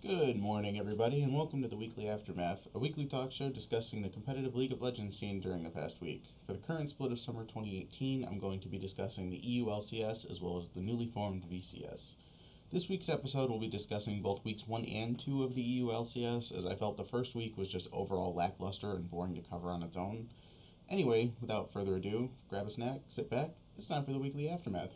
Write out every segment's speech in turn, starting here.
Good morning, everybody, and welcome to the Weekly Aftermath, a weekly talk show discussing the competitive League of Legends scene during the past week. For the current split of summer 2018, I'm going to be discussing the EULCS as well as the newly formed VCS. This week's episode will be discussing both weeks 1 and 2 of the EULCS, as I felt the first week was just overall lackluster and boring to cover on its own. Anyway, without further ado, grab a snack, sit back, it's time for the Weekly Aftermath.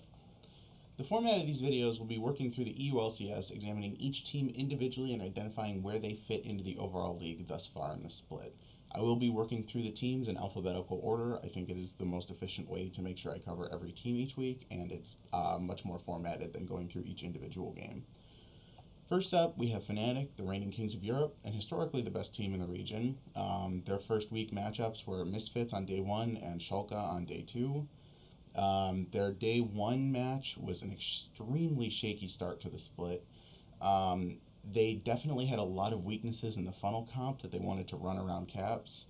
The format of these videos will be working through the EULCS, examining each team individually and identifying where they fit into the overall league thus far in the split. I will be working through the teams in alphabetical order. I think it is the most efficient way to make sure I cover every team each week, and it's much more formatted than going through each individual game. First up, we have Fnatic, the reigning kings of Europe, and historically the best team in the region. Their first week matchups were Misfits on day 1 and Schalke on day 2. Their day 1 match was an extremely shaky start to the split. They definitely had a lot of weaknesses in the funnel comp that they wanted to run around Caps.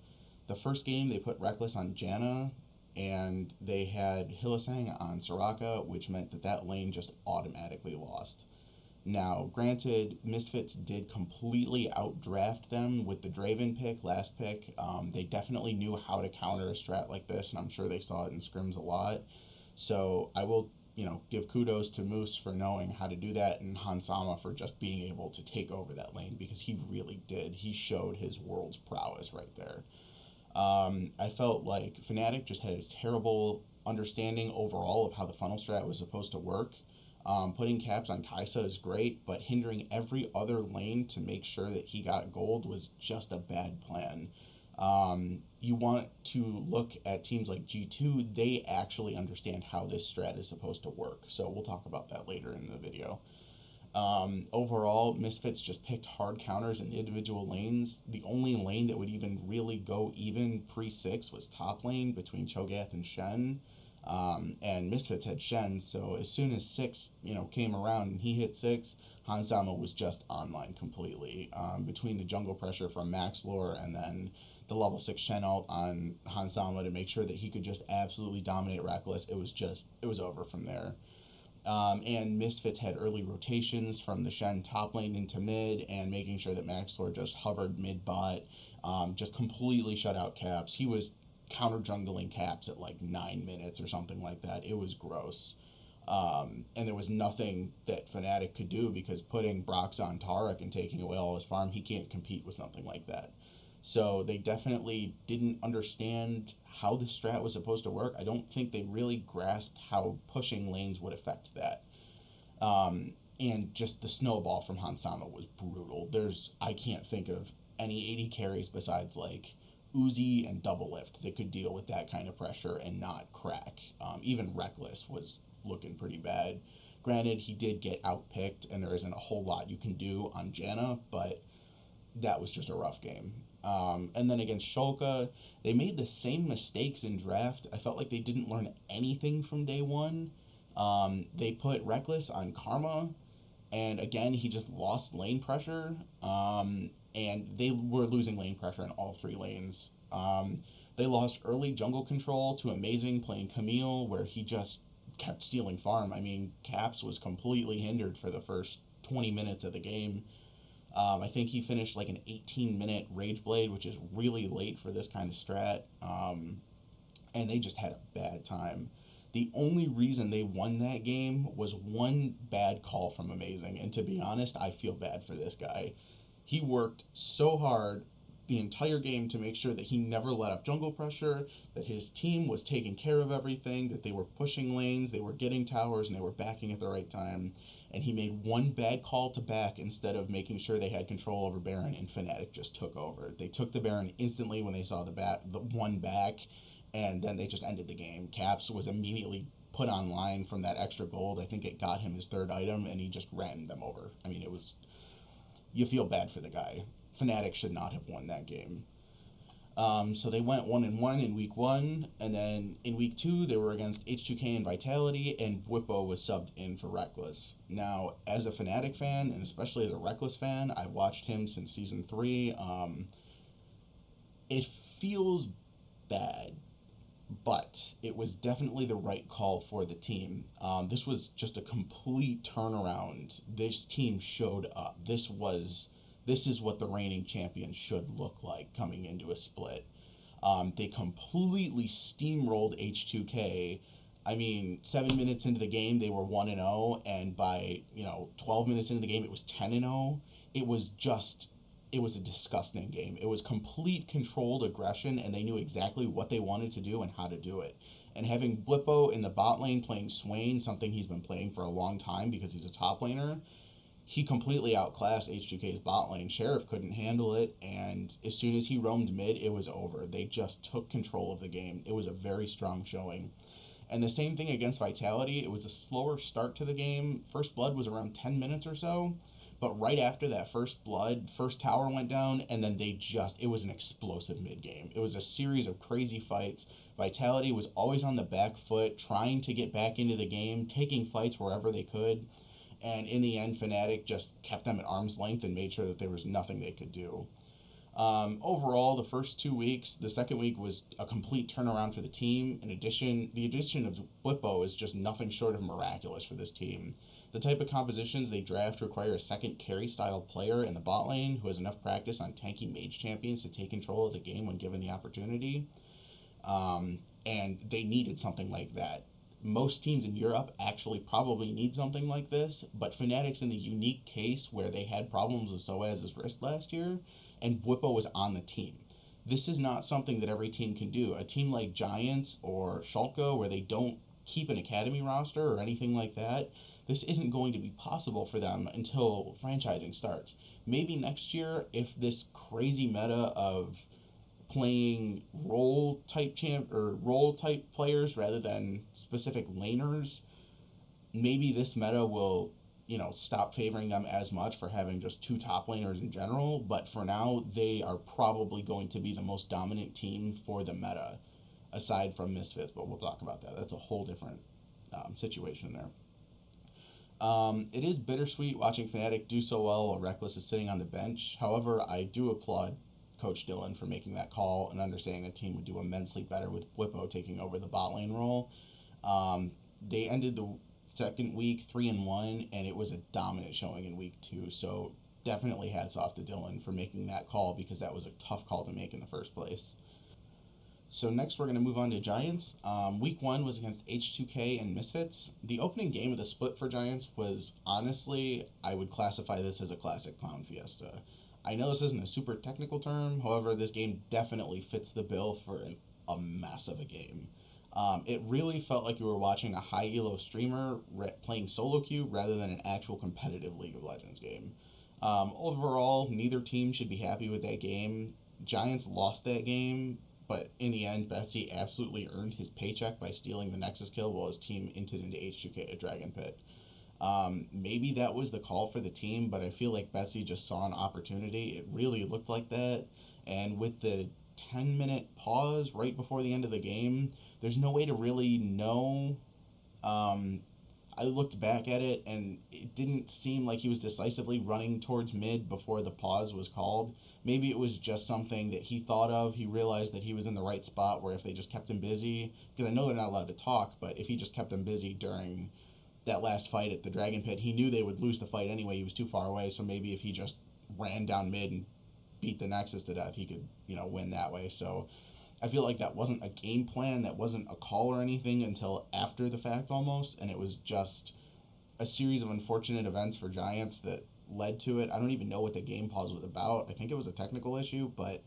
The first game, they put Reckless on Janna, and they had Hylissang on Soraka, which meant that lane just automatically lost. Now, granted, Misfits did completely outdraft them with the Draven pick, last pick. They definitely knew how to counter a strat like this, and I'm sure they saw it in scrims a lot. So I will, give kudos to Moose for knowing how to do that, and Hansama for just being able to take over that lane, because he really did. He showed his world's prowess right there. I felt like Fnatic just had a terrible understanding overall of how the funnel strat was supposed to work. Putting caps on Kaisa is great, but hindering every other lane to make sure that he got gold was just a bad plan. You want to look at teams like G2, they actually understand how this strat is supposed to work, so we'll talk about that later in the video. Overall, Misfits just picked hard counters in individual lanes. The only lane that would even really go even pre-6 was top lane between Cho'Gath and Shen. And Misfits had Shen, so as soon as 6, came around and he hit 6, Hansama was just online completely. Between the jungle pressure from Max Lore and then the level 6 Shen ult on Hansama to make sure that he could just absolutely dominate Reckless, it was over from there. And Misfits had early rotations from the Shen top lane into mid, and making sure that Max Lore just hovered mid bot, just completely shut out Caps. He was counter jungling Caps at like 9 minutes or something like that. It was gross. And there was nothing that Fnatic could do, because putting Brox on Taric and taking away all his farm, he can't compete with something like that. So they definitely didn't understand how the strat was supposed to work. I don't think they really grasped how pushing lanes would affect that. And just the snowball from Hansama was brutal. I can't think of any AD carries besides like Uzi and Double Lift that could deal with that kind of pressure and not crack. Even Reckless was looking pretty bad. Granted, he did get outpicked, and there isn't a whole lot you can do on Janna, but that was just a rough game. And then against Schalke, they made the same mistakes in draft. I felt like they didn't learn anything from day 1. They put Reckless on Karma, and again, he just lost lane pressure. And they were losing lane pressure in all 3 lanes. They lost early jungle control to Amazing playing Camille, where he just kept stealing farm. I mean, Caps was completely hindered for the first 20 minutes of the game. I think he finished like an 18-minute Rage Blade, which is really late for this kind of strat. And they just had a bad time. The only reason they won that game was one bad call from Amazing, and to be honest, I feel bad for this guy. He worked so hard the entire game to make sure that he never let up jungle pressure, that his team was taking care of everything, that they were pushing lanes, they were getting towers, and they were backing at the right time. And he made one bad call to back instead of making sure they had control over Baron, and Fnatic just took over. They took the Baron instantly when they saw the one back, and then they just ended the game. Caps was immediately put online from that extra gold. I think it got him his 3rd item, and he just ran them over. I mean, you feel bad for the guy. Fnatic should not have won that game. So they went 1-1 in week 1, and then in week 2 they were against H2K and Vitality, and Bwipo was subbed in for Reckless. Now, as a Fnatic fan, and especially as a Reckless fan, I've watched him since Season 3. It feels bad but it was definitely the right call for the team. This was just a complete turnaround. This team showed up. This is what the reigning champions should look like coming into a split. They completely steamrolled H2K. I mean, 7 minutes into the game, they were 1-0, and by 12 minutes into the game, it was 10-0. It was just, it was a disgusting game. It was complete controlled aggression, and they knew exactly what they wanted to do and how to do it. And having Blippo in the bot lane playing Swain, something he's been playing for a long time because he's a top laner, he completely outclassed H2K's bot lane. Sheriff couldn't handle it, and as soon as he roamed mid, it was over. They just took control of the game. It was a very strong showing. And the same thing against Vitality. It was a slower start to the game. First Blood was around 10 minutes or so. But right after that first blood, first tower went down, and then it was an explosive mid game. It was a series of crazy fights. Vitality was always on the back foot, trying to get back into the game, taking fights wherever they could. And in the end, Fnatic just kept them at arm's length and made sure that there was nothing they could do. Overall, the first 2 weeks, the second week was a complete turnaround for the team. In addition, the addition of Whippo is just nothing short of miraculous for this team. The type of compositions they draft require a second carry style player in the bot lane who has enough practice on tanky mage champions to take control of the game when given the opportunity. And they needed something like that. Most teams in Europe actually probably need something like this, but Fnatic's in the unique case where they had problems with Soaz's wrist last year, and Bwipo was on the team. This is not something that every team can do. A team like Giants or Schalke, where they don't keep an academy roster or anything like that, this isn't going to be possible for them until franchising starts. Maybe next year, if this crazy meta of playing role type players rather than specific laners, maybe this meta will stop favoring them as much for having just two top laners in general. But for now, they are probably going to be the most dominant team for the meta, aside from Misfits. But we'll talk about that. That's a whole different situation there. It is bittersweet watching Fnatic do so well while Reckless is sitting on the bench. However, I do applaud Coach Dillon for making that call and understanding the team would do immensely better with Whippo taking over the bot lane role. They ended the second week 3-1, and it was a dominant showing in week 2. So definitely hats off to Dillon for making that call because that was a tough call to make in the first place. So next we're going to move on to Giants. Week 1 was against H2K and Misfits. The opening game of the split for Giants was, honestly, I would classify this as a classic clown fiesta. I know this isn't a super technical term, however, this game definitely fits the bill for a mess of a game. It really felt like you were watching a high elo streamer playing solo queue rather than an actual competitive League of Legends game. Overall, neither team should be happy with that game. Giants lost that game, but in the end, Betsy absolutely earned his paycheck by stealing the Nexus kill while his team inted into H2K at Dragon Pit. Maybe that was the call for the team, but I feel like Betsy just saw an opportunity. It really looked like that. And with the 10-minute pause right before the end of the game, there's no way to really know. Um, I looked back at it, and it didn't seem like he was decisively running towards mid before the pause was called. Maybe it was just something that he thought of. He realized that he was in the right spot where if they just kept him busy, because I know they're not allowed to talk, but if he just kept him busy during that last fight at the Dragon Pit, he knew they would lose the fight anyway. He was too far away, so maybe if he just ran down mid and beat the Nexus to death, he could, win that way. So I feel like that wasn't a game plan, that wasn't a call or anything until after the fact almost, and it was just a series of unfortunate events for Giants that led to it. I don't even know what the game pause was about. I think it was a technical issue, but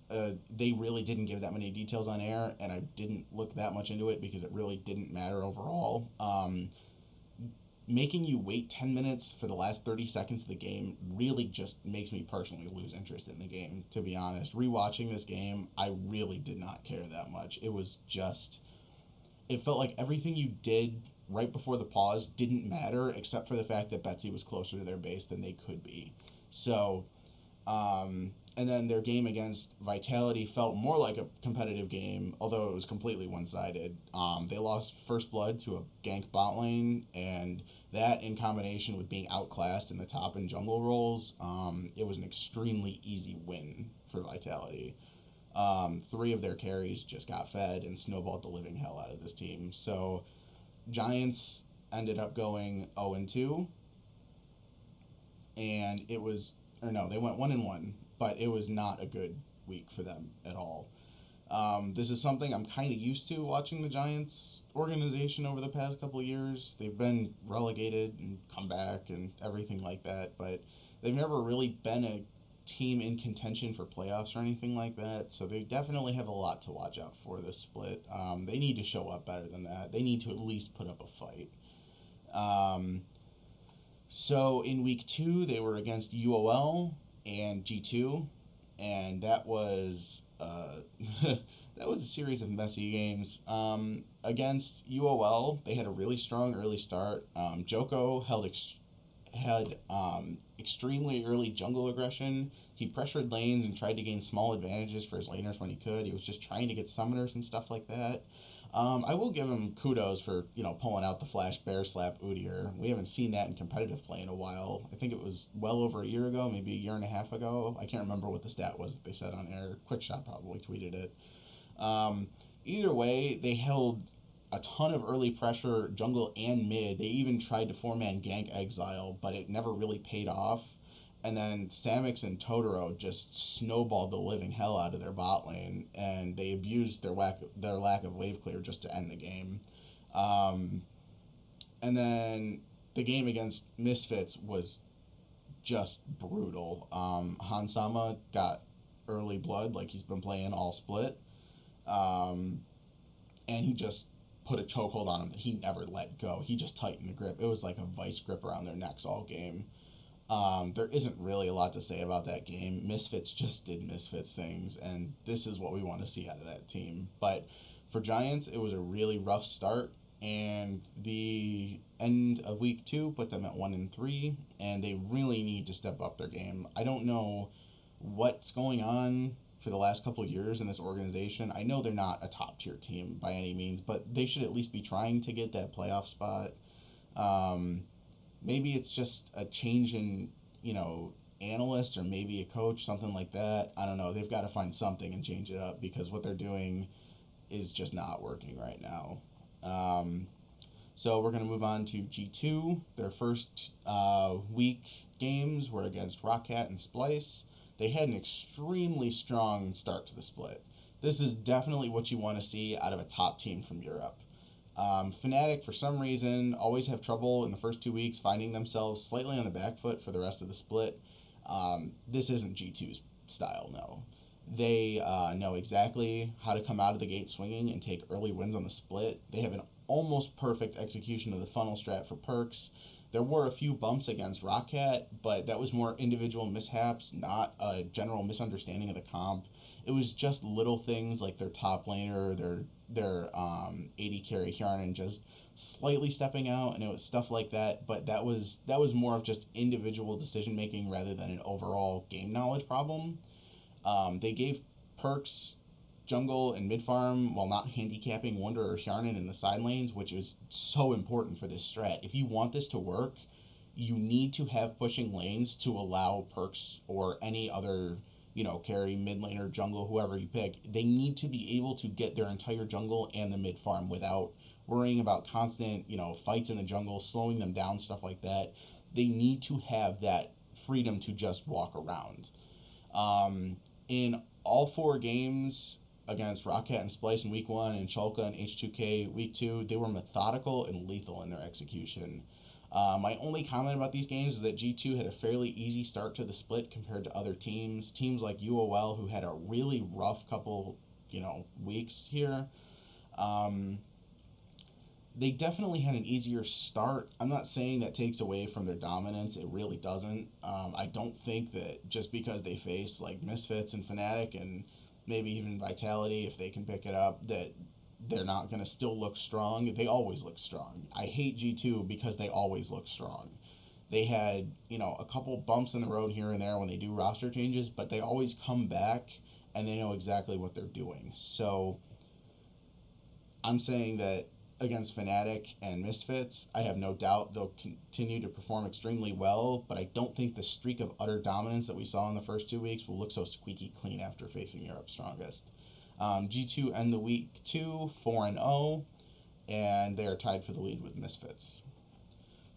they really didn't give that many details on air, and I didn't look that much into it because it really didn't matter overall. Making you wait 10 minutes for the last 30 seconds of the game really just makes me personally lose interest in the game, to be honest. Rewatching this game, I really did not care that much. It was just, it felt like everything you did right before the pause didn't matter except for the fact that Betsy was closer to their base than they could be. So and then their game against Vitality felt more like a competitive game, although it was completely one sided. They lost first blood to a gank bot lane, and that in combination with being outclassed in the top and jungle roles, it was an extremely easy win for Vitality. Three of their carries just got fed and snowballed the living hell out of this team. So Giants ended up going 0-2, and it was, or no, they went 1-1, but it was not a good week for them at all. This is something I'm kind of used to watching the Giants organization over the past couple of years. They've been relegated and come back and everything like that, but they've never really been a team in contention for playoffs or anything like that. So they definitely have a lot to watch out for this split. They need to show up better than that. They need to at least put up a fight. Um, so in week two, they were against UOL and G2, and that was that was a series of messy games. Against UOL, they had a really strong early start. Joko had extremely early jungle aggression. He pressured lanes and tried to gain small advantages for his laners when he could. He was just trying to get summoners and stuff like that. I will give him kudos for pulling out the flash bear slap Udyr. We haven't seen that in competitive play in a while. I think it was well over a year ago, maybe a year and a half ago. I can't remember what the stat was that they said on air. Quickshot probably tweeted it. Um, Either way, they held a ton of early pressure, jungle and mid. They even tried to four-man gank Exile, but it never really paid off. And then Samix and Totoro just snowballed the living hell out of their bot lane, and they abused their lack of wave clear just to end the game. Um, and then the game against Misfits was just brutal. Hansama got early blood, like he's been playing all split. Um, and he just put a chokehold on him that he never let go. He just tightened the grip. It was like a vice grip around their necks all game. There isn't really a lot to say about that game. Misfits just did Misfits things, and this is what we want to see out of that team. But for Giants, it was a really rough start, and the end of week two put them at 1-3, and they really need to step up their game. I don't know what's going on for the last couple of years in this organization. I know they're not a top tier team by any means, but they should at least be trying to get that playoff spot. Um, Maybe it's just a change in, analyst or maybe a coach, something like that. I don't know. They've got to find something and change it up because what they're doing is just not working right now. Um, so we're going to move on to G2. Their first week games were against Rockcat and Splice. They had an extremely strong start to the split. This is definitely what you want to see out of a top team from Europe. Fnatic, for some reason, always have trouble in the first 2 weeks finding themselves slightly on the back foot for the rest of the split. This isn't G2's style, no. They know exactly how to come out of the gate swinging and take early wins on the split. They have an almost perfect execution of the funnel strat for perks. There were a few bumps against Rockcat, but that was more individual mishaps, not a general misunderstanding of the comp. It was just little things like their top laner, their AD carry Hjarnan just slightly stepping out, and it was stuff like that. But that was more of just individual decision making rather than an overall game knowledge problem. They gave perks jungle and mid farm while not handicapping Wonder or Hjarnan in the side lanes, which is so important for this strat. If you want this to work, you need to have pushing lanes to allow perks or any other, carry, mid laner, jungle, whoever you pick. They need to be able to get their entire jungle and the mid farm without worrying about constant, fights in the jungle, slowing them down, stuff like that. They need to have that freedom to just walk around. In all four games against Rockcat and Splice in week one and Shulka and H2K week two, they were methodical and lethal in their execution. My only comment about these games is that G2 had a fairly easy start to the split compared to other teams. Teams like UOL, who had a really rough couple, weeks here. Um, they definitely had an easier start. I'm not saying that takes away from their dominance. It really doesn't. I don't think that just because they face like Misfits and Fnatic and maybe even Vitality, if they can pick it up, that they're not going to still look strong. They always look strong. I hate G2 because they always look strong. They had, a couple bumps in the road here and there when they do roster changes, but they always come back and they know exactly what they're doing. So I'm saying that against Fnatic and Misfits. I have no doubt they'll continue to perform extremely well, but I don't think the streak of utter dominance that we saw in the first 2 weeks will look so squeaky clean after facing Europe's strongest. G2 end the week 4-0, and they are tied for the lead with Misfits.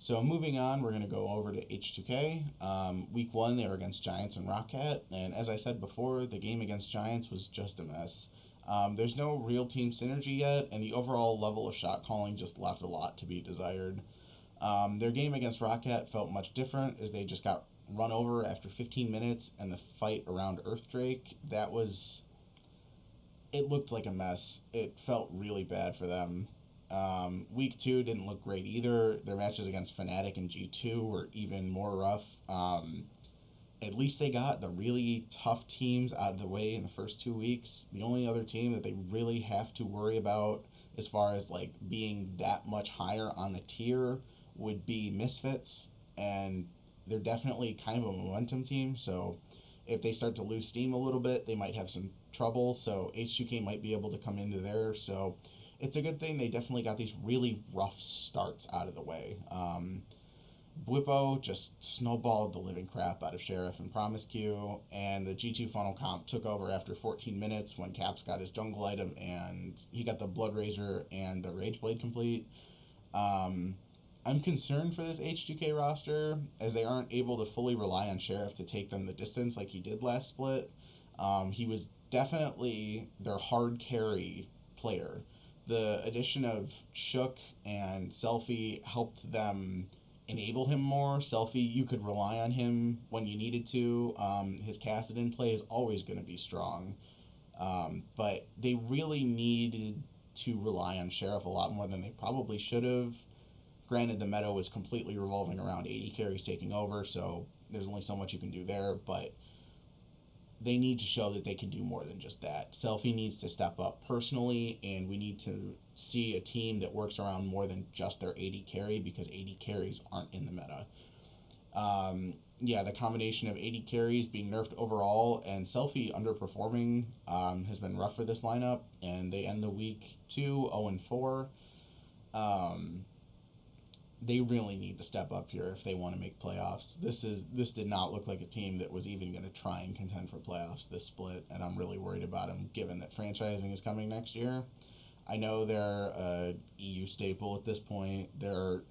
So moving on, we're going to go over to H2K. Week 1, they were against Giants and Rocket, and as I said before, the game against Giants was just a mess. There's no real team synergy yet, and the overall level of shot calling just left a lot to be desired. Their game against Rocket felt much different as they just got run over after 15 minutes, and the fight around Earthdrake, it looked like a mess. It felt really bad for them. Week 2 didn't look great either. Their matches against Fnatic and G2 were even more rough. At least they got the really tough teams out of the way in the first 2 weeks. The only other team that they really have to worry about as far as like being that much higher on the tier would be Misfits, and they're definitely kind of a momentum team. So if they start to lose steam a little bit, they might have some trouble. So H2K might be able to come into there. So it's a good thing they definitely got these really rough starts out of the way. Bwipo just snowballed the living crap out of Sheriff and Promiscu, and the G2 funnel comp took over after 14 minutes when Caps got his jungle item and he got the Blood Razor and the Rage Blade complete. I'm concerned for this H2K roster as they aren't able to fully rely on Sheriff to take them the distance like he did last split. He was definitely their hard carry player. The addition of Shook and Selfie helped them enable him more. Selfie, you could rely on him when you needed to. His Kassadin play is always going to be strong. But they really needed to rely on Sheriff a lot more than they probably should have. Granted, the meta was completely revolving around AD carries taking over, so there's only so much you can do there, but they need to show that they can do more than just that. Selfie needs to step up personally, and we need to see a team that works around more than just their AD carry, because AD carries aren't in the meta. Yeah, the combination of AD carries being nerfed overall and Selfie underperforming has been rough for this lineup, and they end the week 0-4. They really need to step up here if they want to make playoffs. This did not look like a team that was even going to try and contend for playoffs this split, and I'm really worried about them given that franchising is coming next year. I know they're a EU staple at this point. They're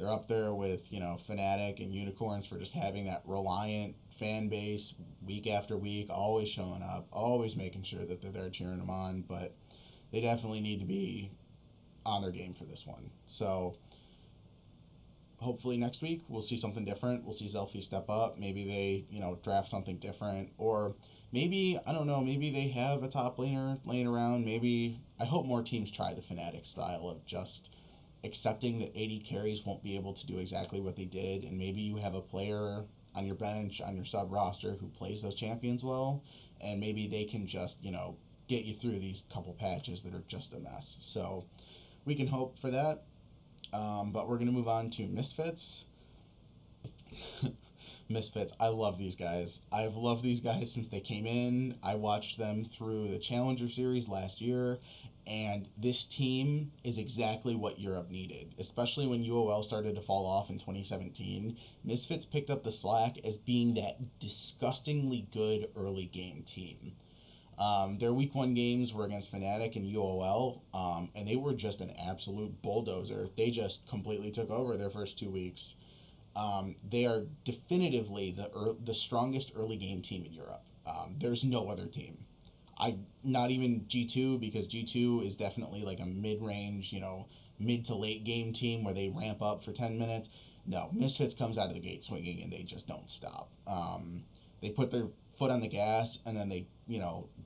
up there with Fnatic and Unicorns for just having that reliant fan base week after week, always showing up, always making sure that they're there cheering them on. But they definitely need to be on their game for this one. So hopefully next week we'll see something different. We'll see Zelfie step up. Maybe they, draft something different. Or maybe, I don't know, maybe they have a top laner laying around. Maybe, I hope more teams try the Fnatic style of just accepting that AD carries won't be able to do exactly what they did. And maybe you have a player on your bench, on your sub roster who plays those champions well. And maybe they can just, get you through these couple patches that are just a mess. So we can hope for that. But we're going to move on to Misfits. Misfits, I love these guys. I've loved these guys since they came in. I watched them through the Challenger Series last year, and this team is exactly what Europe needed, especially when UOL started to fall off in 2017. Misfits picked up the slack as being that disgustingly good early game team. Their week 1 games were against Fnatic and UOL, and they were just an absolute bulldozer. They just completely took over their first 2 weeks. They are definitively the strongest early game team in Europe. There's no other team. Not even G2, because G2 is definitely like a mid-range, mid to late game team where they ramp up for 10 minutes. No, Misfits comes out of the gate swinging and they just don't stop. They put their foot on the gas and then they,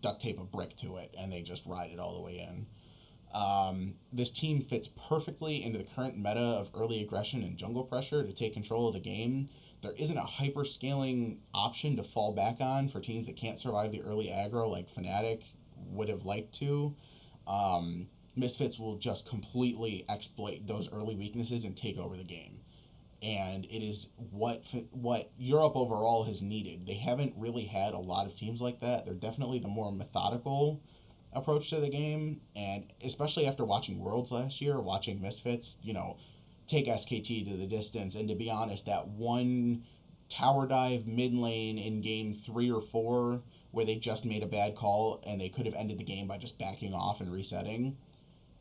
duct tape a brick to it and they just ride it all the way in. This team fits perfectly into the current meta of early aggression and jungle pressure to take control of the game. There isn't a hyper scaling option to fall back on for teams that can't survive the early aggro like Fnatic would have liked to. Misfits will just completely exploit those early weaknesses and take over the game. And it is what Europe overall has needed. They haven't really had a lot of teams like that. They're definitely the more methodical approach to the game, and especially after watching Worlds last year, watching Misfits, take SKT to the distance, and to be honest, that one tower dive mid lane in game 3 or 4 where they just made a bad call and they could have ended the game by just backing off and resetting.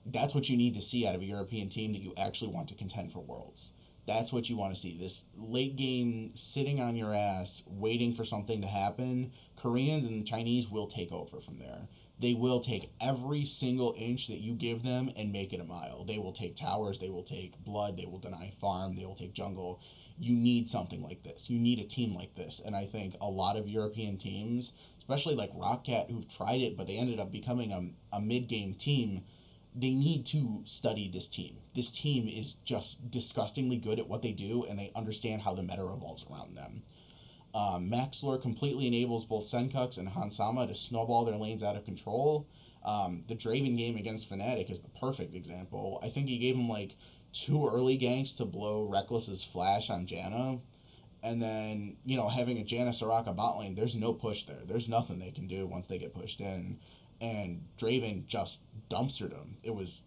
That's what you need to see out of a European team that you actually want to contend for Worlds. That's what you want to see. This late game sitting on your ass, waiting for something to happen. Koreans and Chinese will take over from there. They will take every single inch that you give them and make it a mile. They will take towers, they will take blood, they will deny farm, they will take jungle. You need something like this. You need a team like this. And I think a lot of European teams, especially like Rockcat, who've tried it, but they ended up becoming a mid game team, they need to study this team. This team is just disgustingly good at what they do, and they understand how the meta revolves around them. Maxlor completely enables both Senkux and Hansama to snowball their lanes out of control. The Draven game against Fnatic is the perfect example. I think he gave him like 2 early ganks to blow Reckless's flash on Janna. And then, having a Janna Soraka bot lane, there's no push there. There's nothing they can do once they get pushed in. And Draven just dumpstered him. It was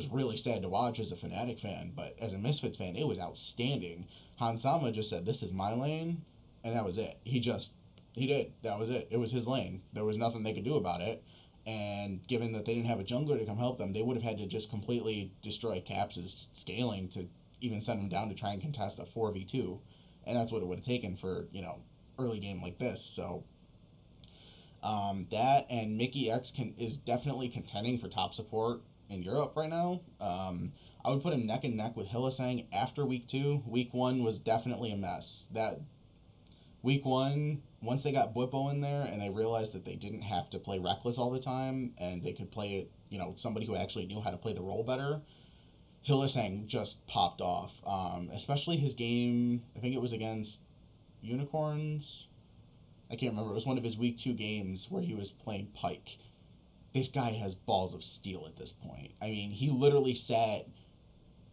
really sad to watch as a Fnatic fan, but as a Misfits fan, it was outstanding. Hansama just said, "This is my lane," and that was it. He did. That was it. It was his lane. There was nothing they could do about it. And given that they didn't have a jungler to come help them, they would have had to just completely destroy Caps' scaling to even send him down to try and contest a 4v2. And that's what it would have taken for, early game like this. So that and Mickey X is definitely contending for top support in Europe right now. I would put him neck and neck with Hillisang after week 2. Week 1 was definitely a mess. That week 1, once they got Bwipo in there and they realized that they didn't have to play Reckless all the time and they could play it, somebody who actually knew how to play the role better, Hillisang just popped off. Especially his game, I think it was against Unicorns. I can't remember. It was one of his week 2 games where he was playing Pyke. This guy has balls of steel at this point. I mean, he literally sat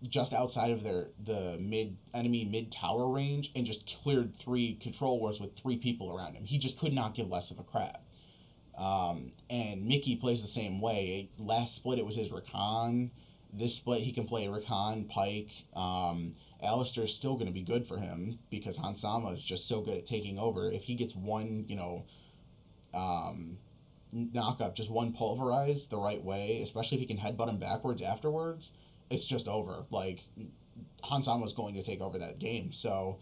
just outside of the enemy mid tower range and just cleared 3 control wars with 3 people around him. He just could not give less of a crap. And Mickey plays the same way. Last split it was his Rakan. This split he can play Rakan, Pyke. Alistair's still going to be good for him because Hansama is just so good at taking over. If he gets one, knock up, just one pulverize the right way, especially if he can headbutt him backwards afterwards, it's just over. Like, Hansama's going to take over that game. So,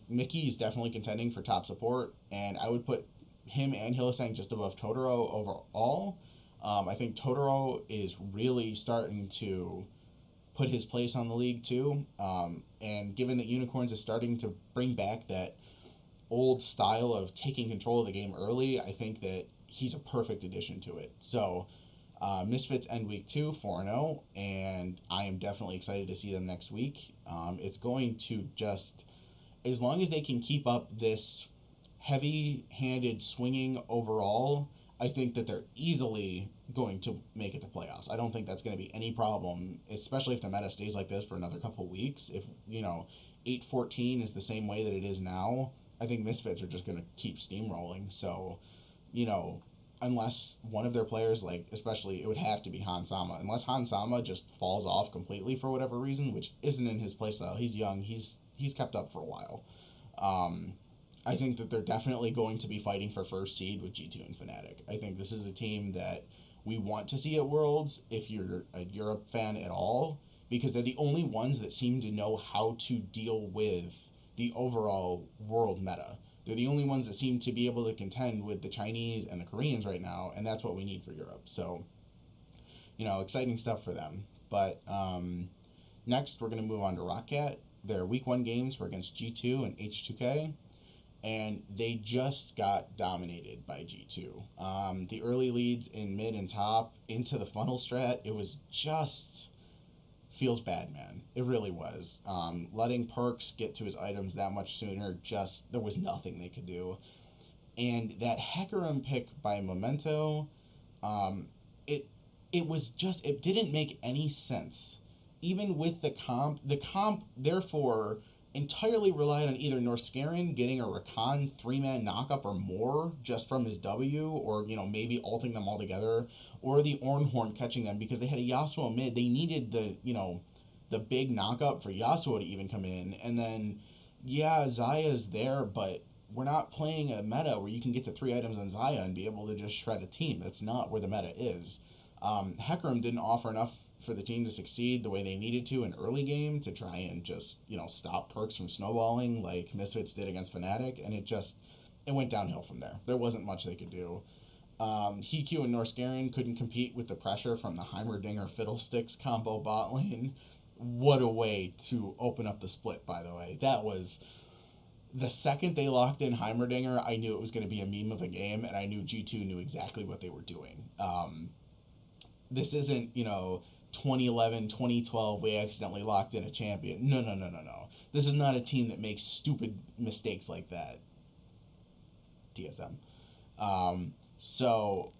Mickey is definitely contending for top support, and I would put him and Hillisang just above Totoro overall. I think Totoro is really starting to put his place on the league too. And given that Unicorns is starting to bring back that old style of taking control of the game early, I think that he's a perfect addition to it. So, Misfits end week 2 4-0, and I am definitely excited to see them next week. It's going to just, as long as they can keep up this heavy-handed swinging overall, I think that they're easily going to make it to playoffs. I don't think that's going to be any problem, especially if the meta stays like this for another couple weeks. If 8-14 is the same way that it is now, I think Misfits are just going to keep steamrolling. So, you know, unless one of their players, like especially it would have to be Hansama, unless Hansama just falls off completely for whatever reason, which isn't in his playstyle. He's young. He's kept up for a while. Um, I think that they're definitely going to be fighting for first seed with G2 and Fnatic. I think this is a team that we want to see at Worlds if you're a Europe fan at all, because they're the only ones that seem to know how to deal with the overall world meta. They're the only ones that seem to be able to contend with the Chinese and the Koreans right now, and that's what we need for Europe. So, exciting stuff for them. But next, we're going to move on to Rockcat. Their week 1 games were against G2 and H2K, and they just got dominated by G2. The early leads in mid and top into the funnel strat, it was just feels bad, man. It really was. Letting Perks get to his items that much sooner, just there was nothing they could do. And that Hecarim pick by Memento, um, it it didn't make any sense. Even with the comp, therefore entirely relied on either Norskeren getting a Rakan 3-man knockup or more just from his W, or maybe ulting them all together, or the Ornhorn catching them because they had a Yasuo mid. They needed the big knockup for Yasuo to even come in, and then yeah, Zaya's there, but we're not playing a meta where you can get to 3 items on Zaya and be able to just shred a team. That's not where the meta is. Hecarim didn't offer enough for the team to succeed the way they needed to in early game to try and just stop perks from snowballing like Misfits did against Fnatic, and it went downhill from there. There wasn't much they could do. Hiku and Norskeren couldn't compete with the pressure from the Heimerdinger Fiddlesticks combo bot lane. What a way to open up the split, by the way. That was the second they locked in Heimerdinger, I knew it was going to be a meme of a game, and I knew G2 knew exactly what they were doing. This isn't, 2011, 2012, we accidentally locked in a champion. No, no, no, no, no. This is not a team that makes stupid mistakes like that. TSM. So,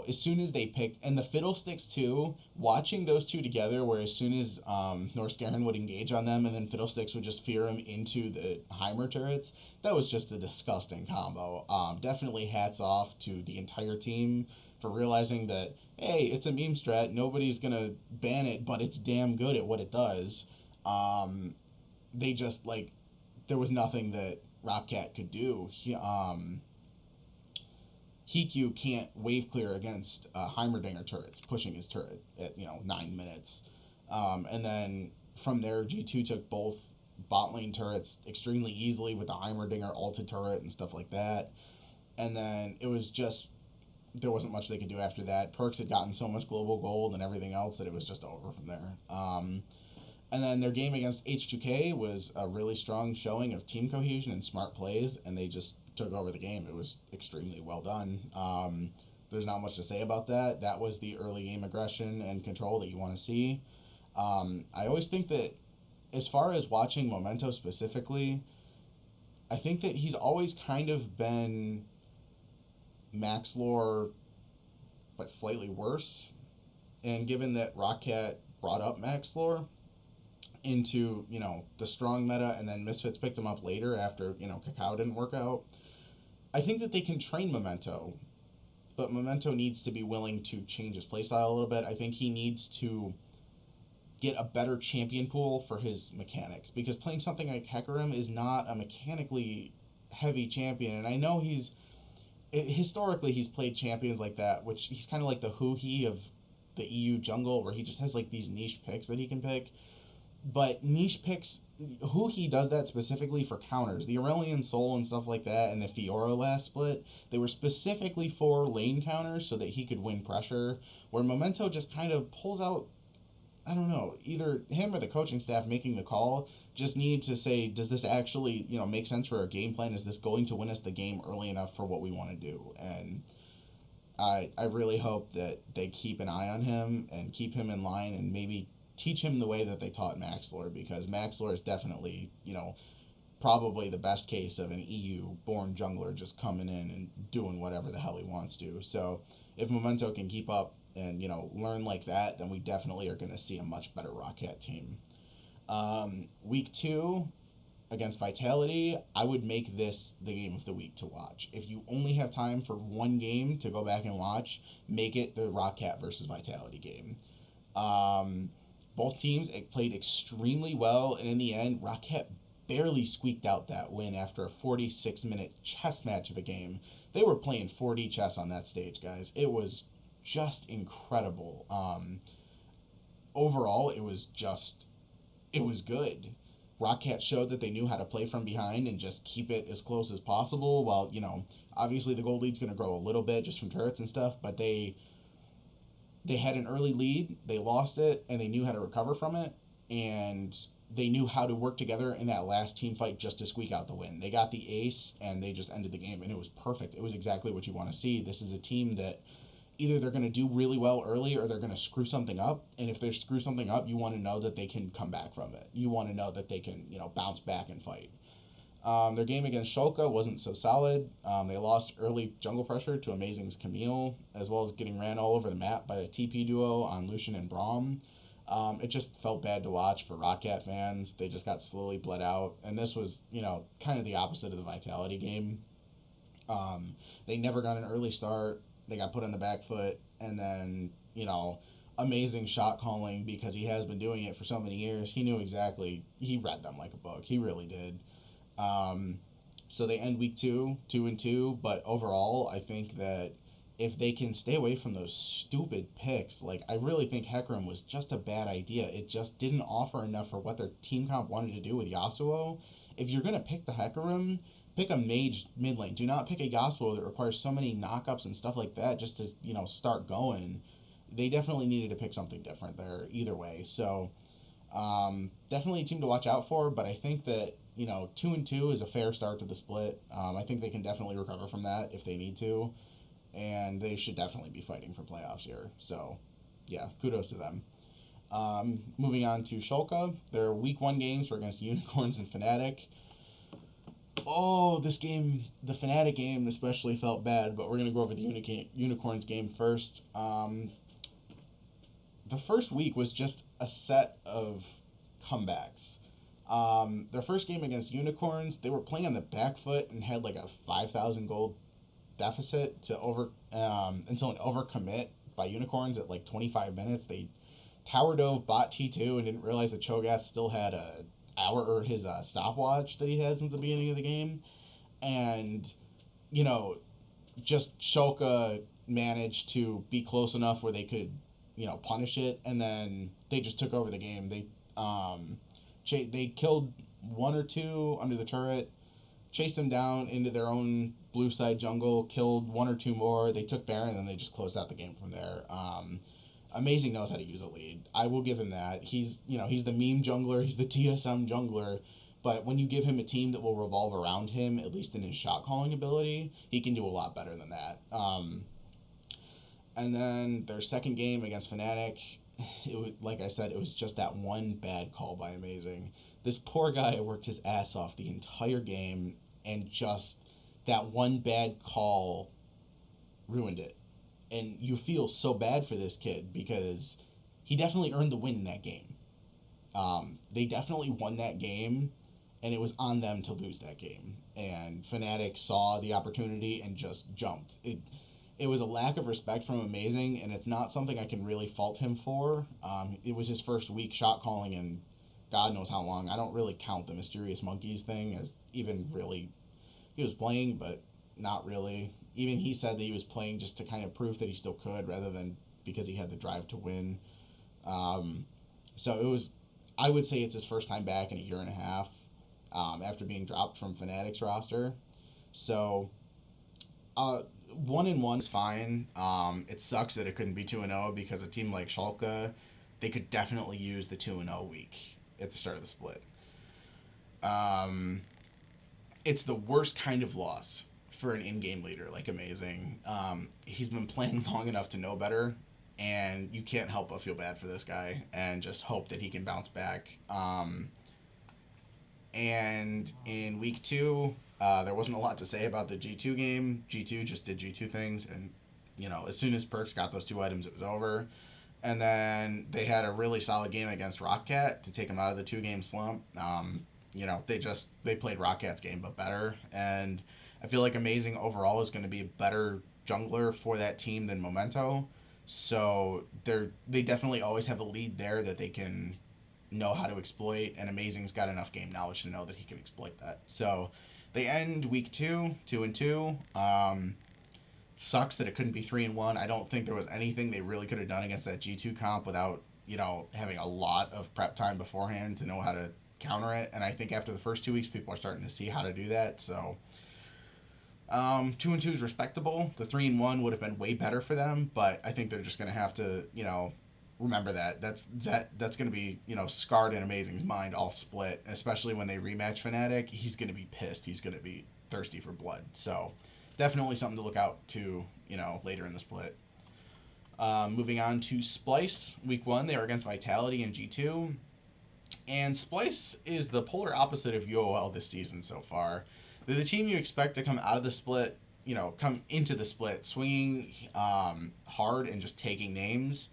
as soon as they picked, and the Fiddlesticks too, watching those two together, where as soon as Norskeren would engage on them and then Fiddlesticks would just fear him into the Heimer turrets, that was just a disgusting combo. Definitely hats off to the entire team for realizing that, hey, it's a meme strat, nobody's gonna ban it, but it's damn good at what it does. They just, there was nothing that Rockcat could do. Hiku can't wave clear against Heimerdinger turrets, pushing his turret at 9 minutes, and then from there G2 took both bot lane turrets extremely easily with the Heimerdinger ulti turret and stuff like that, and then it was just there wasn't much they could do after that. Perks had gotten so much global gold and everything else that it was just over from there. And then their game against H2K was a really strong showing of team cohesion and smart plays, and they just took over the game. It was extremely well done. There's not much to say about that. That was the early game aggression and control that you want to see. I always think that as far as watching Memento specifically, I think that he's always kind of been Max Lore, but slightly worse. And given that Rockcat brought up Max Lore into, the strong meta, and then Misfits picked him up later after, Cacao didn't work out, I think that they can train Memento, but Memento needs to be willing to change his playstyle a little bit. I think he needs to get a better champion pool for his mechanics, because playing something like Hecarim is not a mechanically heavy champion, and I know historically he's played champions like that, which he's kind of like the Hoo-Hee of the EU jungle, where he just has these niche picks that he can pick. But niche picks, Hoo-Hee does that specifically for counters. The Aurelion Soul and stuff like that, and the Fiora last split, they were specifically for lane counters so that he could win pressure, where Memento just kind of pulls out, I don't know, either him or the coaching staff making the call just need to say, does this actually, make sense for our game plan? Is this going to win us the game early enough for what we want to do? And I really hope that they keep an eye on him and keep him in line and maybe teach him the way that they taught Maxlore, because Maxlore is definitely, probably the best case of an EU born jungler just coming in and doing whatever the hell he wants to. So if Memento can keep up and, learn like that, then we definitely are going to see a much better Rockcat team. Week 2 against Vitality, I would make this the game of the week to watch. If you only have time for one game to go back and watch, make it the Rockcat versus Vitality game. Both teams played extremely well, and in the end, Rockcat barely squeaked out that win after a 46-minute chess match of a game. They were playing 4D chess on that stage, guys. It was just incredible. Overall, it was good. Rockcat showed that they knew how to play from behind and just keep it as close as possible, while, obviously the gold lead's going to grow a little bit just from turrets and stuff, but they had an early lead, they lost it, and they knew how to recover from it, and they knew how to work together in that last team fight just to squeak out the win. They got the ace, and they just ended the game, and it was perfect. It was exactly what you want to see. This is a team that either they're going to do really well early or they're going to screw something up, and if they screw something up, you want to know that they can come back from it. You want to know that they can, bounce back and fight. Their game against Schalke wasn't so solid. They lost early jungle pressure to Amazing's Camille, as well as getting ran all over the map by the TP duo on Lucian and Braum. It just felt bad to watch for Rocket fans. They just got slowly bled out, and this was, kind of the opposite of the Vitality game. They never got an early start. They got put on the back foot, and then amazing shot calling because he has been doing it for so many years. He knew exactly. He read them like a book. He really did. Um, so they end week 2, 2-2. But overall, I think that if they can stay away from those stupid picks, like I really think Hecarim was just a bad idea. It just didn't offer enough for what their team comp wanted to do with Yasuo. If you're gonna pick the Hecarim, pick a mage mid lane. Do not pick a Yasuo that requires so many knockups and stuff like that just to start going. They definitely needed to pick something different there either way. So definitely a team to watch out for, but I think that 2-2 is a fair start to the split. I think they can definitely recover from that if they need to, and they should definitely be fighting for playoffs here. So, yeah, kudos to them. Moving on to Shulka, their week 1 games were against Unicorns and Fnatic. Oh, this game, the Fnatic game especially felt bad, but we're going to go over the Unicorns game first. The first week was just a set of comebacks. Their first game against Unicorns, they were playing on the back foot and had like a 5,000 gold deficit to until an overcommit by Unicorns at like 25 minutes. They tower dove bot T2 and didn't realize that Cho'Gath still had a hour or his stopwatch that he had since the beginning of the game, and you know just Shulka managed to be close enough where they could punish it, and then they just took over the game. They killed one or two under the turret, chased them down into their own blue side jungle, killed one or two more. They took Baron, and then they just closed out the game from there. Amazing knows how to use a lead. I will give him that. He's the meme jungler. He's the TSM jungler. But when you give him a team that will revolve around him, at least in his shot calling ability, he can do a lot better than that. And then their second game against Fnatic, it was like I said, it was just that one bad call by Amazing. This poor guy worked his ass off the entire game, and just that one bad call ruined it. And you feel so bad for this kid because he definitely earned the win in that game. They definitely won that game, and it was on them to lose that game. And Fnatic saw the opportunity and just jumped. It was a lack of respect from Amazing, and it's not something I can really fault him for. It was his first week shot calling, and God knows how long. I don't really count the Mysterious Monkeys thing as even really. He was playing, but not really. Even he said that he was playing just to kind of prove that he still could, rather than because he had the drive to win. Um, so it was. I would say it's his first time back in a year and a half after being dropped from Fnatic's roster. So uh, 1-1 is fine. It sucks that it couldn't be 2-0 because a team like Schalke, they could definitely use the 2-0 week at the start of the split. Um, it's the worst kind of loss for an in-game leader like Amazing. He's been playing long enough to know better, and you can't help but feel bad for this guy and just hope that he can bounce back. And in week 2, there wasn't a lot to say about the G2 game. G2 just did G2 things, and as soon as Perks got those 2 items, it was over. And then they had a really solid game against Rockcat to take them out of the 2-game slump. They played Rockcat's game but better, and I feel like Amazing overall is going to be a better jungler for that team than Memento. So they definitely always have a lead there that they can know how to exploit, and Amazing's got enough game knowledge to know that he can exploit that. So they end week 2, 2-2. Sucks that it couldn't be 3-1. I don't think there was anything they really could have done against that G2 comp without having a lot of prep time beforehand to know how to counter it. And I think after the first 2 weeks, people are starting to see how to do that. So 2-2 is respectable. The 3-1 would have been way better for them, but I think they're just going to have to remember that that's going to be scarred in Amazing's mind all split, especially when they rematch Fnatic. He's going to be pissed. He's going to be thirsty for blood. So definitely something to look out to later in the split. Moving on to Splice, week 1, they were against Vitality in G2, and Splice is the polar opposite of UOL this season so far. They're the team you expect to come out of the split, come into the split swinging hard and just taking names.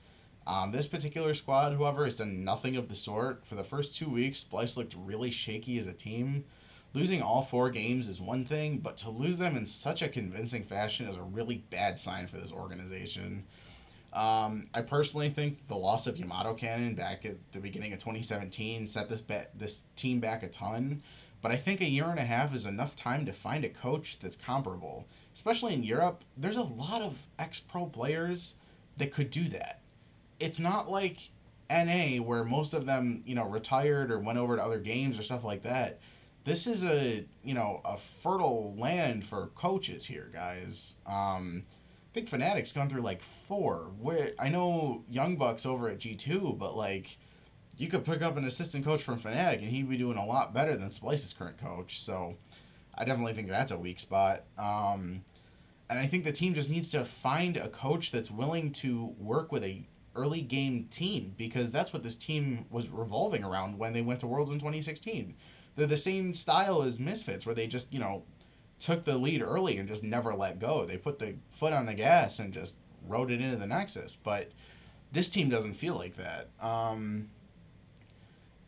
This particular squad, however, has done nothing of the sort. For the first 2 weeks, Splice looked really shaky as a team. Losing all 4 games is one thing, but to lose them in such a convincing fashion is a really bad sign for this organization. I personally think the loss of Yamato Cannon back at the beginning of 2017 set this team back a ton. But I think a year and a half is enough time to find a coach that's comparable. Especially in Europe, there's a lot of ex-pro players that could do that. It's not like NA where most of them, retired or went over to other games or stuff like that. This is a fertile land for coaches here, guys. I think Fnatic's gone through like 4. Where I know Young Bucks over at G2, but like you could pick up an assistant coach from Fnatic and he'd be doing a lot better than Splice's current coach. So I definitely think that's a weak spot. And I think the team just needs to find a coach that's willing to work with a early game team, because that's what this team was revolving around when they went to Worlds in 2016. They're the same style as Misfits, where they just took the lead early and just never let go. They put the foot on the gas and just rode it into the Nexus. But this team doesn't feel like that.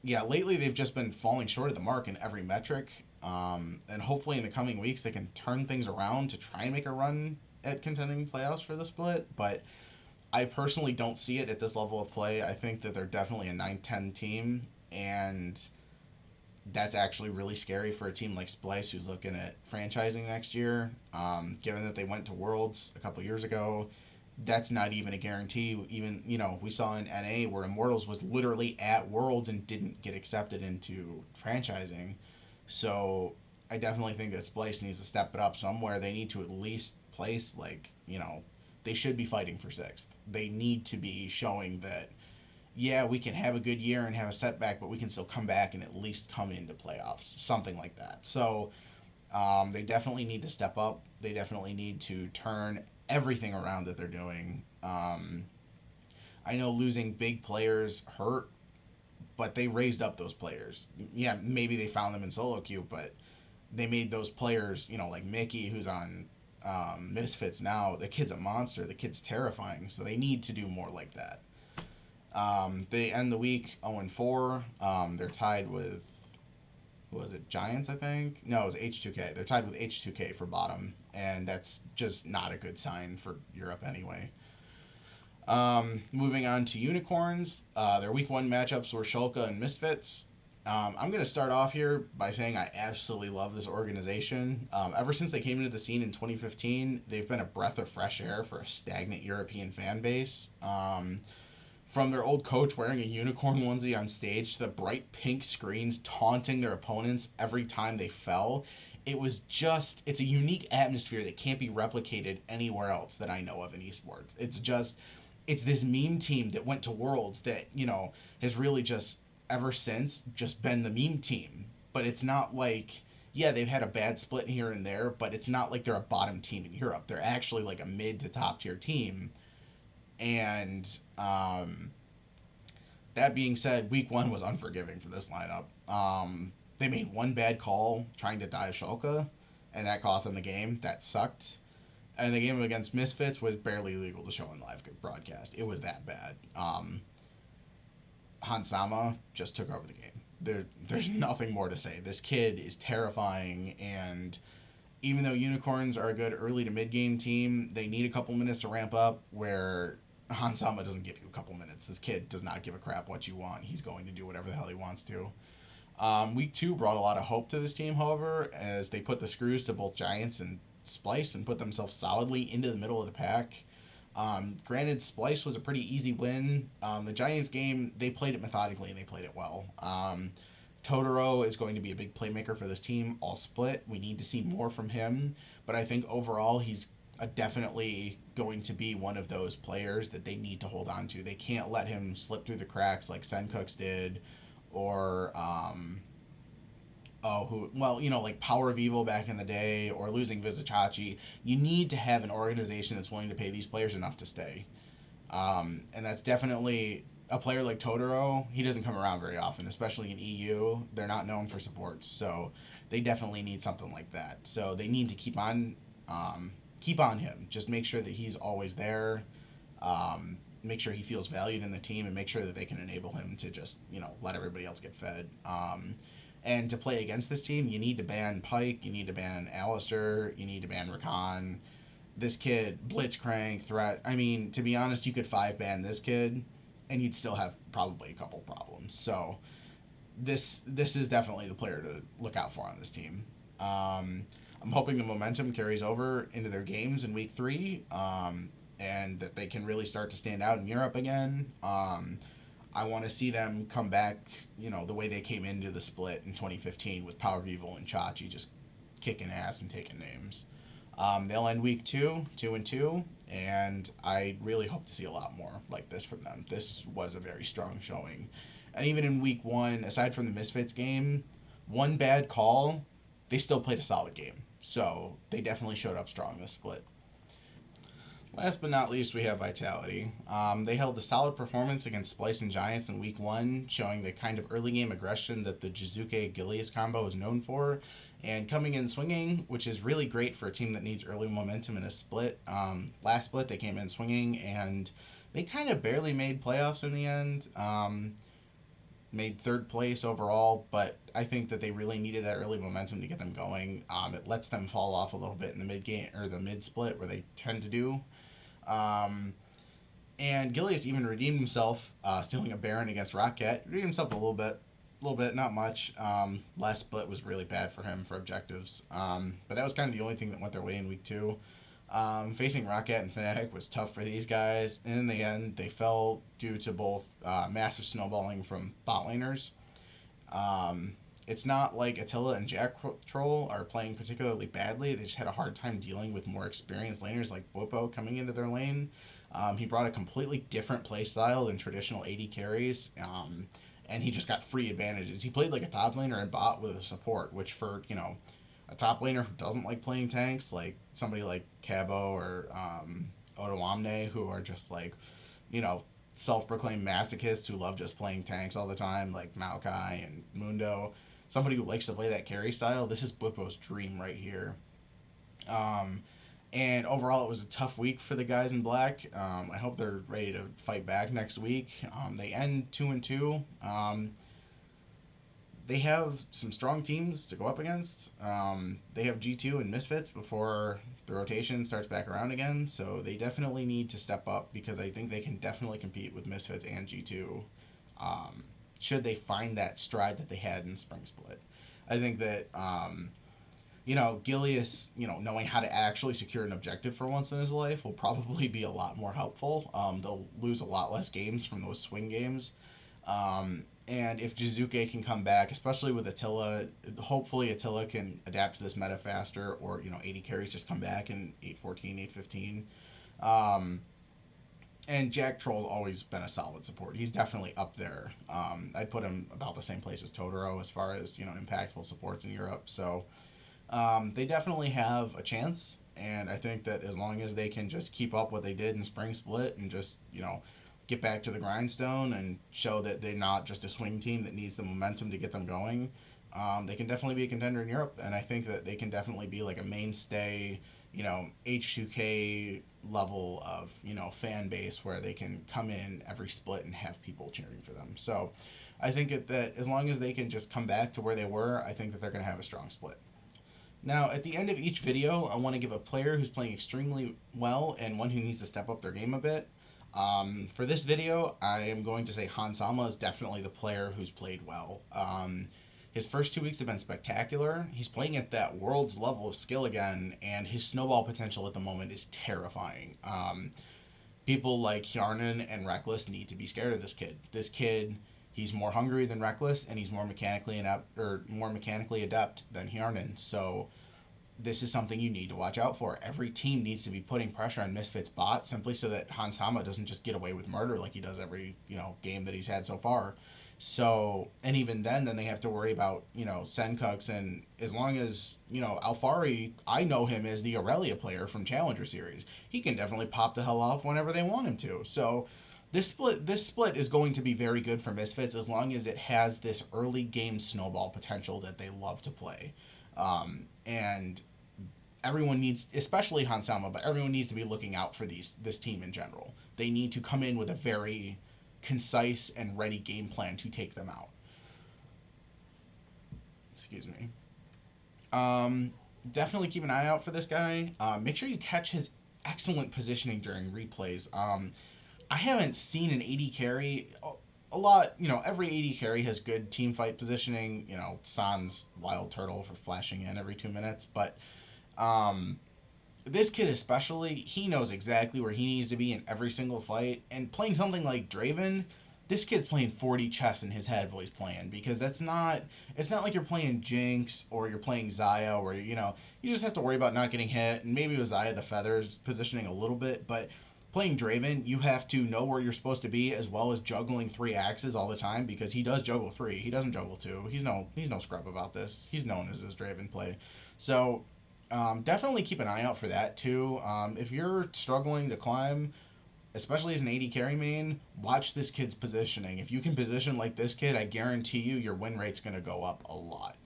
Yeah, lately they've just been falling short of the mark in every metric. And hopefully in the coming weeks they can turn things around to try and make a run at contending playoffs for the split. But I personally don't see it at this level of play. I think that they're definitely a 9-10 team, and that's actually really scary for a team like Splice, who's looking at franchising next year. Given that they went to Worlds a couple years ago, that's not even a guarantee. Even we saw in NA where Immortals was literally at Worlds and didn't get accepted into franchising. So I definitely think that Splice needs to step it up somewhere. They need to at least place they should be fighting for 6th. They need to be showing that yeah, we can have a good year and have a setback, but we can still come back and at least come into playoffs, something like that. So they definitely need to step up. They definitely need to turn everything around that they're doing. I know losing big players hurt, but they raised up those players. Yeah, maybe they found them in solo queue, but they made those players, like Mickey, who's on Misfits now. The kid's a monster. The kid's terrifying. So they need to do more like that. They end the week 0-4. They're tied with, who was it, Giants, I think? No, it was H2K. They're tied with H2K for bottom, and that's just not a good sign for Europe anyway. Moving on to Unicorns. Their week 1 matchups were Shulka and Misfits. I'm going to start off here by saying I absolutely love this organization. Ever since they came into the scene in 2015, they've been a breath of fresh air for a stagnant European fan base. From their old coach wearing a unicorn onesie on stage to the bright pink screens taunting their opponents every time they fell, it's a unique atmosphere that can't be replicated anywhere else that I know of in esports. It's this meme team that went to Worlds that, has really just, ever since, just been the meme team. But it's not like, yeah, they've had a bad split here and there, but it's not like they're a bottom team in Europe. They're actually like a mid to top tier team. And that being said, week 1 was unforgiving for this lineup. They made one bad call trying to dive Shulka, and that cost them the game. That sucked. And the game against Misfits was barely legal to show on live broadcast. It was that bad. Hansama just took over the game. There's nothing more to say. This kid is terrifying, and even though Unicorns are a good early to mid game team, they need a couple minutes to ramp up, where Hansama doesn't give you a couple minutes. This kid does not give a crap what you want. He's going to do whatever the hell he wants to. Week 2 brought a lot of hope to this team, however, as they put the screws to both Giants and Splice and put themselves solidly into the middle of the pack. Granted, Splice was a pretty easy win. The Giants game, they played it methodically and they played it well. Totoro is going to be a big playmaker for this team all split. We need to see more from him, but I think overall he's definitely going to be one of those players that they need to hold on to. They can't let him slip through the cracks like Sencooks did, or like Power of Evil back in the day, or losing Vizicachi. You need to have an organization that's willing to pay these players enough to stay. And that's definitely a player like Totoro. He doesn't come around very often, especially in EU. They're not known for supports, so they definitely need something like that. So they need to keep on him. Just make sure that he's always there. make sure he feels valued in the team, and make sure that they can enable him to just let everybody else get fed. And to play against this team, you need to ban Pike, you need to ban Alistair, you need to ban Rakan. This kid, Blitzcrank, Threat. I mean, to be honest, you could 5-ban this kid, and you'd still have probably a couple problems. So this is definitely the player to look out for on this team. I'm hoping the momentum carries over into their games in week 3, and that they can really start to stand out in Europe again. I want to see them come back, the way they came into the split in 2015 with Power Evil and Chachi just kicking ass and taking names. They'll end week 2-2, and I really hope to see a lot more like this from them. This was a very strong showing. And even in week 1, aside from the Misfits game, one bad call, they still played a solid game. So they definitely showed up strong this split. Last but not least, we have Vitality. They held a solid performance against Splice and Giants in week 1, showing the kind of early game aggression that the Jizuke-Gilius combo is known for, and coming in swinging, which is really great for a team that needs early momentum in a split. Last split, they came in swinging, and they kind of barely made playoffs in the end. Made 3rd place overall, but I think that they really needed that early momentum to get them going. It lets them fall off a little bit in the mid game or the mid split, where they tend to do. And Gilius even redeemed himself, stealing a Baron against Rocket. Redeemed himself a little bit, not much. Last split was really bad for him for objectives, but that was kind of the only thing that went their way in week 2. Facing Rocket and Fnatic was tough for these guys, and in the end, they fell due to both massive snowballing from bot laners. It's not like Attila and Jack Troll are playing particularly badly. They just had a hard time dealing with more experienced laners like Bwipo coming into their lane. He brought a completely different playstyle than traditional AD carries, and he just got free advantages. He played like a top laner and bot with a support, which for, a top laner who doesn't like playing tanks, like somebody like Cabo or Otoamne, who are just like, self-proclaimed masochists who love just playing tanks all the time, like Maokai and Mundo. Somebody who likes to play that carry style, this is Bwipo's dream right here. And overall, it was a tough week for the guys in black. I hope they're ready to fight back next week. They end 2-2. They have some strong teams to go up against. They have G2 and Misfits before the rotation starts back around again, so they definitely need to step up, because I think they can definitely compete with Misfits and G2, should they find that stride that they had in Spring Split. I think that, Gilius, knowing how to actually secure an objective for once in his life will probably be a lot more helpful. They'll lose a lot less games from those swing games. And if Jizuke can come back, especially with Attila, hopefully Attila can adapt to this meta faster, or, 80 carries just come back in 8-14, 8-15. And Jack Troll's always been a solid support. He's definitely up there. I'd put him about the same place as Totoro as far as, impactful supports in Europe. So they definitely have a chance. And I think that as long as they can just keep up what they did in Spring Split and just, get back to the grindstone and show that they're not just a swing team that needs the momentum to get them going, they can definitely be a contender in Europe. And I think that they can definitely be like a mainstay, H2K level of, fan base, where they can come in every split and have people cheering for them. So I think that as long as they can just come back to where they were, I think that they're going to have a strong split. Now, at the end of each video, I want to give a player who's playing extremely well and one who needs to step up their game a bit. For this video, I am going to say Hansama is definitely the player who's played well. His first 2 weeks have been spectacular. He's playing at that world's level of skill again, and his snowball potential at the moment is terrifying. People like Hjarnan and Reckless need to be scared of this kid. This kid, he's more hungry than Reckless, and he's more mechanically adept than Hjarnan. So this is something you need to watch out for. Every team needs to be putting pressure on Misfits bot, simply so that Hansama doesn't just get away with murder like he does every, game that he's had so far. So, and even then they have to worry about, Senkuks, and as long as, Alfari, I know him as the Aurelia player from Challenger Series. He can definitely pop the hell off whenever they want him to. So this split is going to be very good for Misfits, as long as it has this early game snowball potential that they love to play. And everyone needs, especially Hanselma, but everyone needs to be looking out for this team in general. They need to come in with a very concise and ready game plan to take them out. Excuse me. Definitely keep an eye out for this guy. Make sure you catch his excellent positioning during replays. I haven't seen an AD carry a lot. Every AD carry has good team fight positioning. Sans Wild Turtle for flashing in every 2 minutes, but this kid especially, he knows exactly where he needs to be in every single fight. And playing something like Draven, this kid's playing 40 chess in his head while he's playing, because it's not like you're playing Jinx or you're playing Xayah where you just have to worry about not getting hit, and maybe with Xayah the feathers positioning a little bit, but playing Draven, you have to know where you're supposed to be, as well as juggling 3 axes all the time, because he does juggle 3. He doesn't juggle 2. He's no scrub about this. He's known as his Draven play. So definitely keep an eye out for that too. If you're struggling to climb, especially as an AD carry main, watch this kid's positioning. If you can position like this kid, I guarantee you your win rate's going to go up a lot.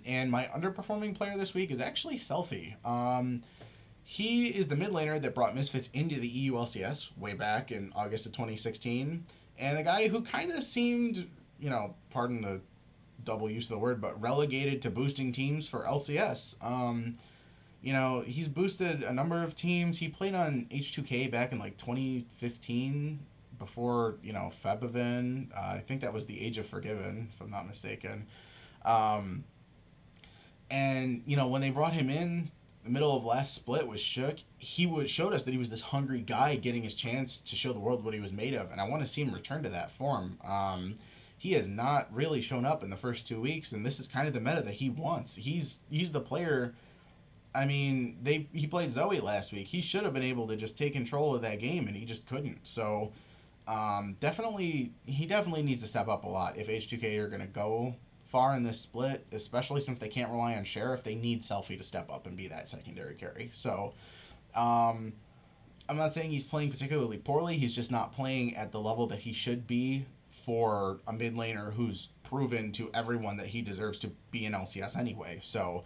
And my underperforming player this week is actually Selfie. He is the mid laner that brought Misfits into the EULCS way back in August of 2016. And the guy who kind of seemed, pardon the double use of the word, but relegated to boosting teams for LCS. He's boosted a number of teams. He played on H2K back in like 2015 before, Febivin. I think that was the Age of Forgiven, if I'm not mistaken. And, when they brought him in, the middle of last split with Shook, showed us that he was this hungry guy getting his chance to show the world what he was made of, and I want to see him return to that form. He has not really shown up in the first 2 weeks, and this is kind of the meta that he wants. He's the player. I mean, he played Zoe last week. He should have been able to just take control of that game, and he just couldn't. So, he definitely needs to step up a lot if H2K are going to go far in this split, especially since they can't rely on Sheriff. They need Selfie to step up and be that secondary carry. So, I'm not saying he's playing particularly poorly. He's just not playing at the level that he should be for a mid laner who's proven to everyone that he deserves to be in LCS anyway. So,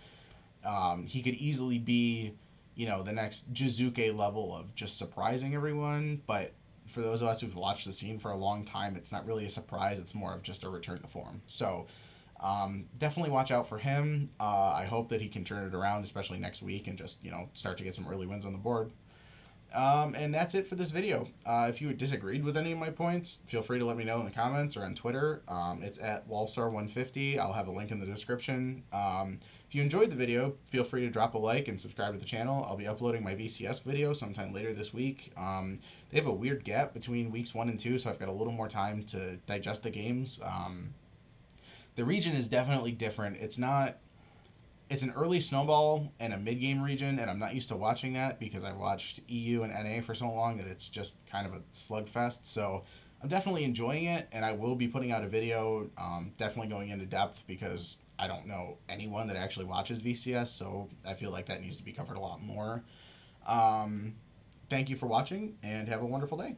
he could easily be, the next Jizuke level of just surprising everyone. But for those of us who've watched the scene for a long time, it's not really a surprise. It's more of just a return to form. So, definitely watch out for him. I hope that he can turn it around, especially next week, and just, start to get some early wins on the board. And that's it for this video. If you disagreed with any of my points, feel free to let me know in the comments or on Twitter. It's at Wallstar150. I'll have a link in the description. If you enjoyed the video, feel free to drop a like and subscribe to the channel. I'll be uploading my VCS video sometime later this week. They have a weird gap between weeks 1 and 2, so I've got a little more time to digest the games. The region is definitely different. It's an early snowball and a mid-game region, and I'm not used to watching that because I've watched EU and NA for so long that it's just kind of a slugfest. So I'm definitely enjoying it, and I will be putting out a video, definitely going into depth, because I don't know anyone that actually watches VCS, so I feel like that needs to be covered a lot more. Thank you for watching, and have a wonderful day.